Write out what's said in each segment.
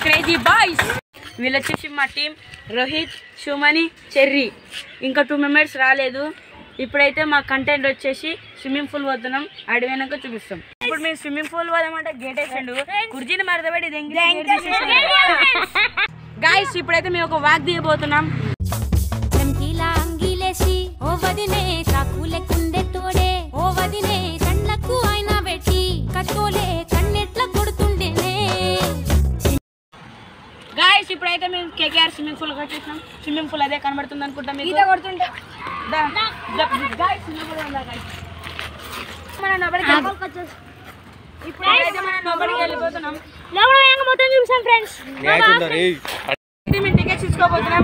Crazy boys. వీళ్ళు వచ్చేసి మా టీం రోహిత్, సుమని, చెర్రీ. ఇంకా 2 మెంబర్స్ రాలేదు. ఇప్పుడైతే మా కంటెంట్ వచ్చేసి స్విమ్మింగ్ పూల్ పోతున్నాం. అడిగినాక చూపిస్తాం. ఇప్పుడు మేము స్విమ్మింగ్ పూల్ పోదామంటే గేట్ వేసిండు, కుర్జీని మరదబడి గాయస్. ఇప్పుడైతే మేము ఒక వాక్ దిగబోతున్నాం. గాయస్ ఇప్పుడైతే మేము కేకేఆర్ స్విమ్మింగ్ పూల్ వచ్చేసినాం. స్విమ్మింగ్ పూల్ అదే కనబడుతుంది అనుకుంటాం. మీకు కొడుతుంటే ఇప్పుడైతే మనం లోపలికి వెళ్ళిపోతున్నాం. మొత్తం చూసాం ఫ్రెండ్స్. మేము టికెట్స్ తీసుకోబోతున్నాం.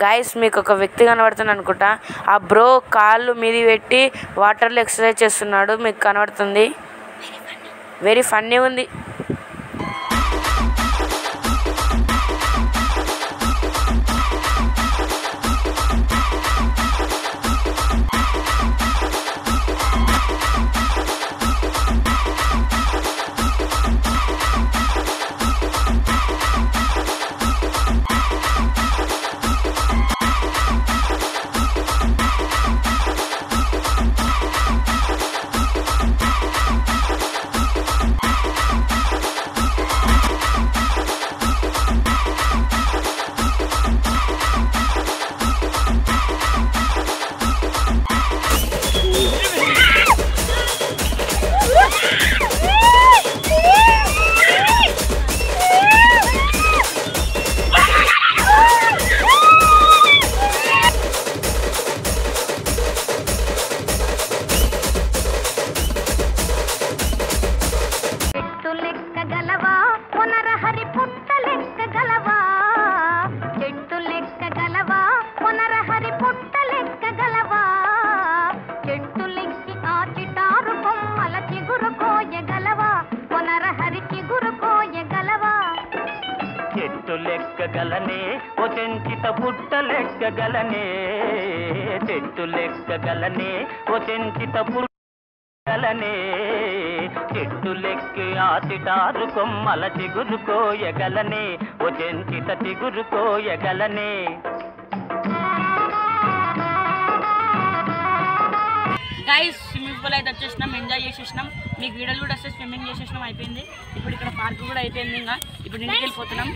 గాయస్ మీకు ఒక వ్యక్తి కనబడుతుంది అనుకుంటా. ఆ బ్రో కాళ్ళు మీది పెట్టి వాటర్లో ఎక్సర్సైజ్ చేస్తున్నాడు. మీకు కనబడుతుంది. వెరీ ఫన్నీ ఉంది. చెట్టు లెక్కగలనే ఓ చెంచిత పుట్ట లెక్కగలనే, చెట్టు లెక్కగలనే ఓ చెంచిత పుట్టగలనే, చెట్టు లెక్కి ఆ చిటారు కొమ్మల చిగురు కోయగలనే, ఓ చెంచిత చిగురు కోయగలనే. గాయస్ స్విమ్మింగ్ పూల్ అయితే వచ్చేసినాం, ఎంజాయ్ చేసేసినాం. మీకు వీడియోలు కూడా వస్తే స్విమ్మింగ్ చేసేసినాం, అయిపోయింది. ఇప్పుడు ఇక్కడ పార్క్ కూడా అయిపోయింది. ఇంకా ఇప్పుడు ఇంటికి వెళ్ళిపోతున్నాం.